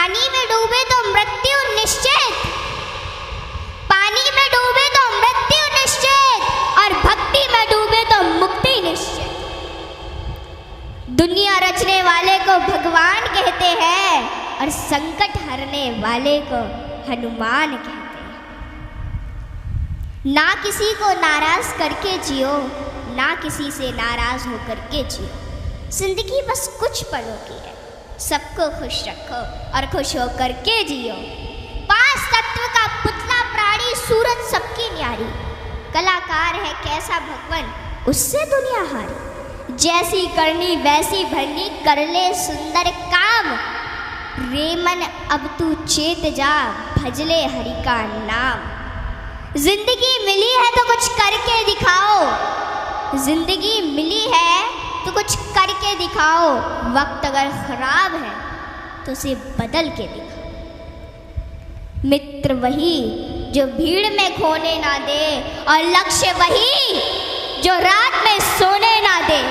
पानी में डूबे तो मृत्यु निश्चित, पानी में डूबे तो मृत्यु निश्चित, और भक्ति में डूबे तो मुक्ति निश्चित। दुनिया रचने वाले को भगवान कहते हैं और संकट हरने वाले को हनुमान कहते हैं। ना किसी को नाराज करके जियो, ना किसी से नाराज होकर के जियो। जिंदगी बस कुछ पलों की है, सबको खुश रखो और खुश होकर के जियो। पांच तत्व का पुतला प्राणी सूरत सबकी न्यारी, कलाकार है कैसा भगवान उससे दुनिया हारी। जैसी करनी वैसी भरनी कर ले सुंदर काम, रेमन अब तू चेत जा भजले हरि का नाम। जिंदगी मिली है तो कुछ करके दिखाओ, जिंदगी मिली है तो कुछ करके दिखाओ। वक्त अगर खराब है तो उसे बदल के दिखाओ। मित्र वही जो भीड़ में खोने ना दे, और लक्ष्य वही जो रात में सोने ना दे।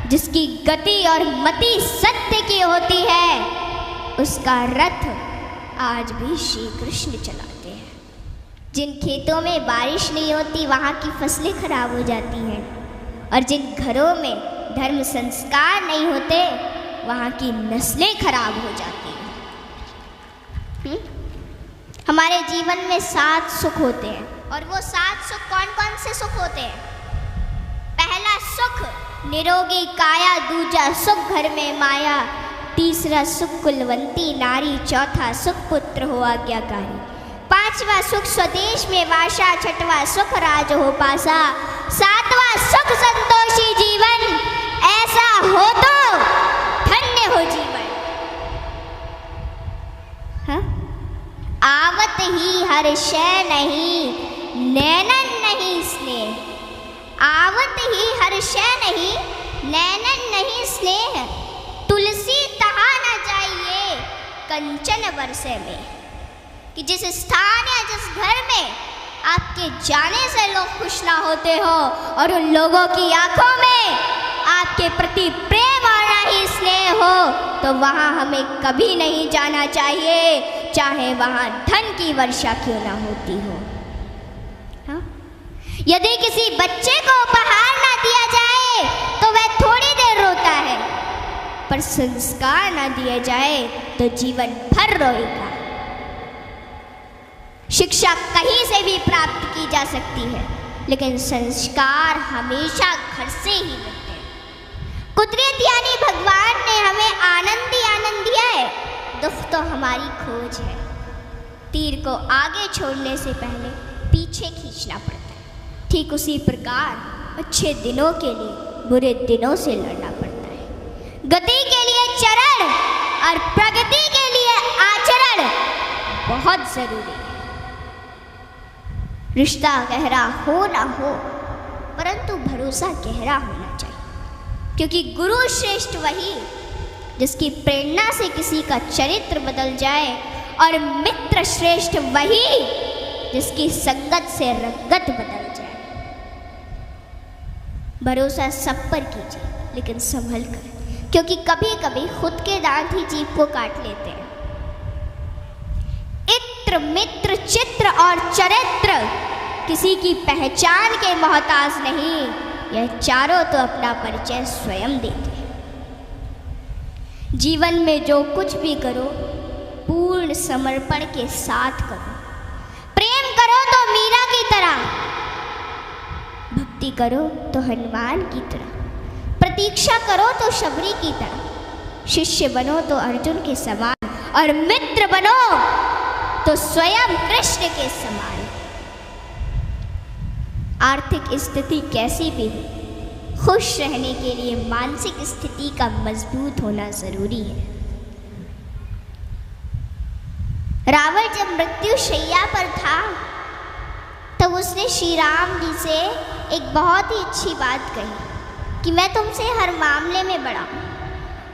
जिसकी गति और मति सत्य की होती है, उसका रथ आज भी श्री कृष्ण चलाते हैं। जिन खेतों में बारिश नहीं होती वहाँ की फसलें खराब हो जाती हैं, और जिन घरों में धर्म संस्कार नहीं होते वहाँ की नस्लें खराब हो जाती हैं। हमारे जीवन में 7 सुख होते हैं, और वो 7 सुख कौन कौन से सुख होते हैं? पहला सुख निरोगी काया, दूजा सुख घर में माया, तीसरा सुख कुलवंती नारी, चौथा सुख पुत्र हो आज्ञाकारी, पांचवा सुख स्वदेश में वासा, छठवां सुख राज हो पासा, सातवां सुख संतोषी जीवन, ऐसा हो तो धन्य हो जीवन। हाँ? आवत ही हर शय नहीं, नैनन नहीं स्नेह। आवत ही हर शय नहीं, नैनन नहीं स्नेह। तुलसी तहा न जाइए कंचन बरसे में। कि जिस स्थान या जिस घर में आपके जाने से लोग खुश ना होते हो, और उन लोगों की आंखों में आपके प्रति प्रेम और ना ही स्नेह हो, तो वहाँ हमें कभी नहीं जाना चाहिए, चाहे वहाँ धन की वर्षा क्यों ना होती हो। हाँ? यदि किसी बच्चे को उपहार ना दिया जाए तो वह थोड़ी देर रोता है, पर संस्कार ना दिए जाए तो जीवन भर रोएगा। शिक्षा कहीं से भी प्राप्त की जा सकती है, लेकिन संस्कार हमेशा घर से ही मिलते हैं। कुदरत यानी भगवान ने हमें आनंद ही आनंद दिया है, दुख तो हमारी खोज है। तीर को आगे छोड़ने से पहले पीछे खींचना पड़ता है, ठीक उसी प्रकार अच्छे दिनों के लिए बुरे दिनों से लड़ना पड़ता है। गति के लिए चरण और प्रगति के लिए आचरण बहुत जरूरी है। रिश्ता गहरा हो ना हो, परंतु भरोसा गहरा होना चाहिए, क्योंकि गुरु श्रेष्ठ वही जिसकी प्रेरणा से किसी का चरित्र बदल जाए, और मित्र श्रेष्ठ वही जिसकी संगत से रंगत बदल जाए। भरोसा सब पर कीजिए, लेकिन संभल कर, क्योंकि कभी कभी खुद के दांत ही जीभ को काट लेते हैं। इत्र मित्र चित्र और चरित्र किसी की पहचान के मोहताज नहीं, यह चारों तो अपना परिचय स्वयं देते हैं। जीवन में जो कुछ भी करो पूर्ण समर्पण के साथ करो। प्रेम करो तो मीरा की तरह, भक्ति करो तो हनुमान की तरह, प्रतीक्षा करो तो शबरी की तरह, शिष्य बनो तो अर्जुन के समान, और मित्र बनो तो स्वयं कृष्ण के समान। आर्थिक स्थिति कैसी भी हो, खुश रहने के लिए मानसिक स्थिति का मजबूत होना जरूरी है। रावण जब मृत्यु शैया पर था तब उसने श्री राम जी से एक बहुत ही अच्छी बात कही कि मैं तुमसे हर मामले में बड़ा हूँ,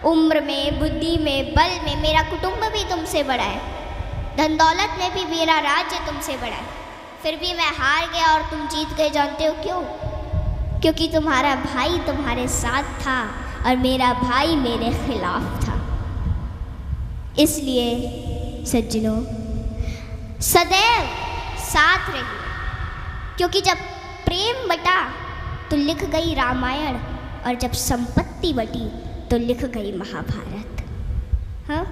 उम्र में, बुद्धि में, बल में मेरा कुटुंब भी तुमसे बड़ा है, धन दौलत में भी मेरा राज्य तुमसे बड़ा है, फिर भी मैं हार गया और तुम जीत गए। जानते हो क्यों? क्योंकि तुम्हारा भाई तुम्हारे साथ था और मेरा भाई मेरे खिलाफ था। इसलिए सज्जनों सदैव साथ रहिए, क्योंकि जब प्रेम बटा तो लिख गई रामायण, और जब संपत्ति बटी तो लिख गई महाभारत। हाँ,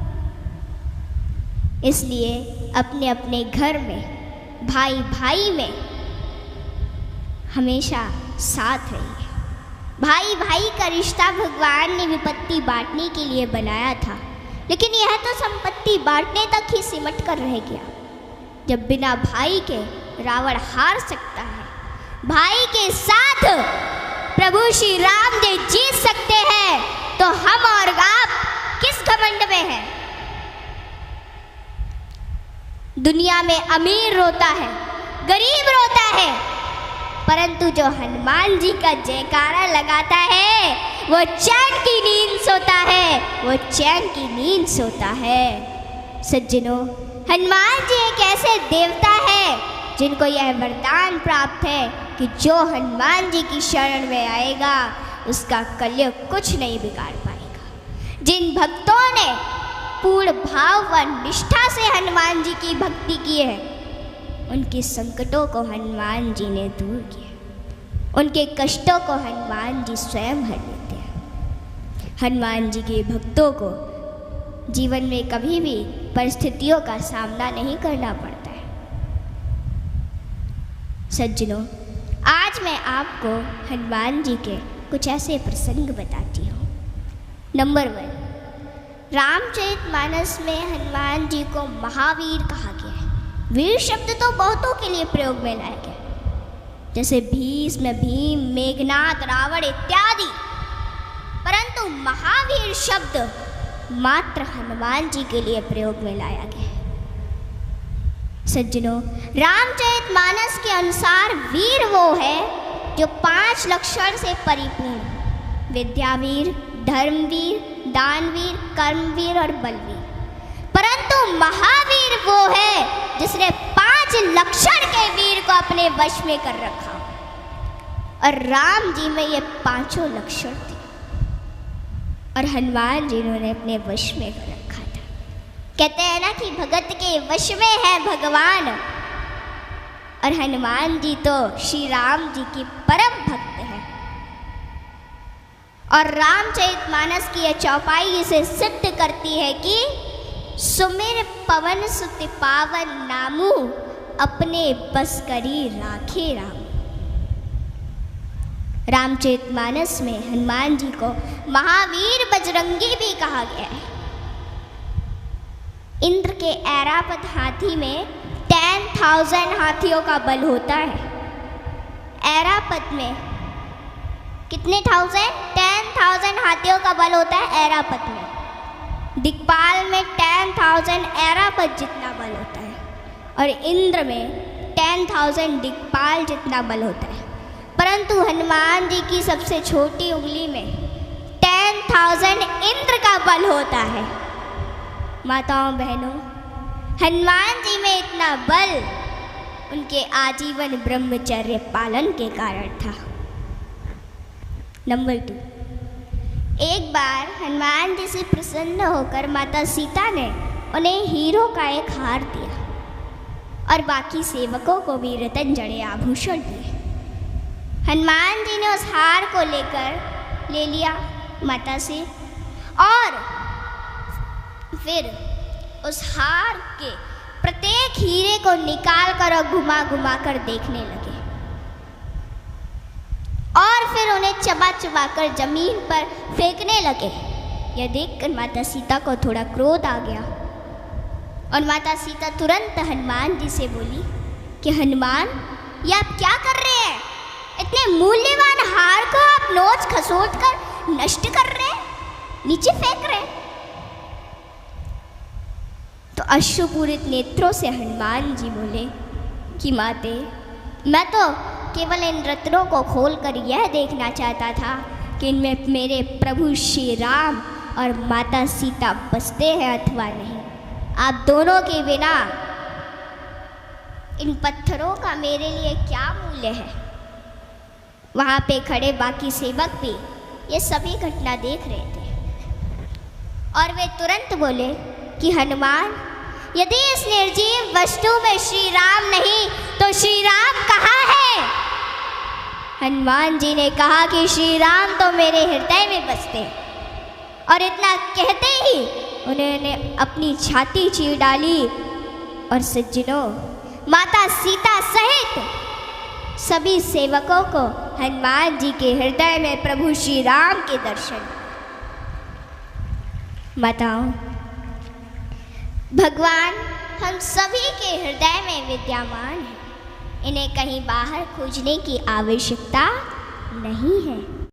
इसलिए अपने अपने घर में, भाई भाई में हमेशा साथ रहिए। भाई भाई का रिश्ता भगवान ने विपत्ति बांटने के लिए बनाया था, लेकिन यह तो संपत्ति बांटने तक ही सिमट कर रह गया। जब बिना भाई के रावण हार सकता है, भाई के साथ प्रभु श्री राम जी जीत सकते हैं, तो हम और आप किस घमंड में हैं? दुनिया में अमीर रोता है, गरीब रोता है, परंतु जो हनुमान जी का जयकारा लगाता है वो चैन की नींद सोता है, वो चैन की नींद सोता है। सज्जनों, हनुमान जी एक ऐसे देवता है जिनको यह वरदान प्राप्त है कि जो हनुमान जी की शरण में आएगा उसका कलयुग कुछ नहीं बिगाड़ पाएगा। जिन भक्तों ने पूर्ण भाव व निष्ठा से हनुमान जी की भक्ति की है, उनके संकटों को हनुमान जी ने दूर किया, उनके कष्टों को हनुमान जी स्वयं हर लेते हैं। हनुमान जी के भक्तों को जीवन में कभी भी परिस्थितियों का सामना नहीं करना पड़ता है। सज्जनों, आज मैं आपको हनुमान जी के कुछ ऐसे प्रसंग बताती हूँ। नंबर 1, रामचरितमानस में हनुमान जी को महावीर कहा गया है। वीर शब्द तो बहुतों के लिए प्रयोग में लाया गया, जैसे भीष्म, भीम, मेघनाद, रावण इत्यादि, परंतु महावीर शब्द मात्र हनुमान जी के लिए प्रयोग में लाया गया है। सज्जनों, रामचरितमानस के अनुसार वीर वो है जो 5 लक्षण से परिपूर्ण: विद्यावीर, धर्मवीर, दानवीर, कर्मवीर और बलवीर। परंतु महावीर वो है जिसने 5 लक्षण के वीर को अपने वश में कर रखा, और राम जी में ये 5 लक्षण थे और हनुमान जी ने अपने वश में कर रखा था। कहते हैं ना कि भगत के वश में है भगवान, और हनुमान जी तो श्री राम जी की परम भक्त है। और रामचरितमानस की यह चौपाई इसे सिद्ध करती है कि सुमिर पवन सुत पावन नामू, अपने बस करी राखे राम। रामचरितमानस में हनुमान जी को महावीर बजरंगी भी कहा गया है। इंद्र के ऐरावत हाथी में 10,000 हाथियों का बल होता है। ऐरावत में कितने 10,000 हाथियों का बल होता है ऐरावत में। दिक्पाल में 10,000 ऐरावत जितना बल होता है, और इंद्र में 10,000 दिक्पाल जितना बल होता है। परंतु हनुमान जी की सबसे छोटी उंगली में 10,000 इंद्र का बल होता है। माताओं बहनों, हनुमान जी में इतना बल उनके आजीवन ब्रह्मचर्य पालन के कारण था। नंबर 2, एक बार हनुमान जी से प्रसन्न होकर माता सीता ने उन्हें हीरो का एक हार दिया और बाकी सेवकों को भी रतन जड़े आभूषण दिए। हनुमान जी ने उस हार को ले लिया माता से, और फिर उस हार के प्रत्येक हीरे को निकाल कर और घुमा घुमा कर देखने लगे, और फिर उन्हें चबा चबा कर जमीन पर फेंकने लगे। यह देखकर माता सीता को थोड़ा क्रोध आ गया, और माता सीता तुरंत हनुमान जी से बोली कि हनुमान, ये आप क्या कर रहे हैं? इतने मूल्यवान हार को आप नोच खसोट कर नष्ट कर रहे हैं, नीचे फेंक रहे हैं। तो अश्रुपूरित नेत्रों से हनुमान जी बोले कि माते, मैं तो केवल इन रत्नों को खोलकर यह देखना चाहता था कि इनमें मेरे प्रभु श्री राम और माता सीता बसते हैं अथवा नहीं। आप दोनों के बिना इन पत्थरों का मेरे लिए क्या मूल्य है? वहाँ पे खड़े बाकी सेवक भी ये सभी घटना देख रहे थे, और वे तुरंत बोले कि हनुमान, यदि इस निर्जीव वस्तु में श्री राम नहीं तो श्री राम कहाँ है? हनुमान जी ने कहा कि श्री राम तो मेरे हृदय में बसते हैं। और इतना कहते ही उन्होंने अपनी छाती चीर डाली और सज्जनों, माता सीता सहित सभी सेवकों को हनुमान जी के हृदय में प्रभु श्री राम के दर्शन। माताओं, भगवान हम सभी के हृदय में विद्यमान है, इन्हें कहीं बाहर खोजने की आवश्यकता नहीं है।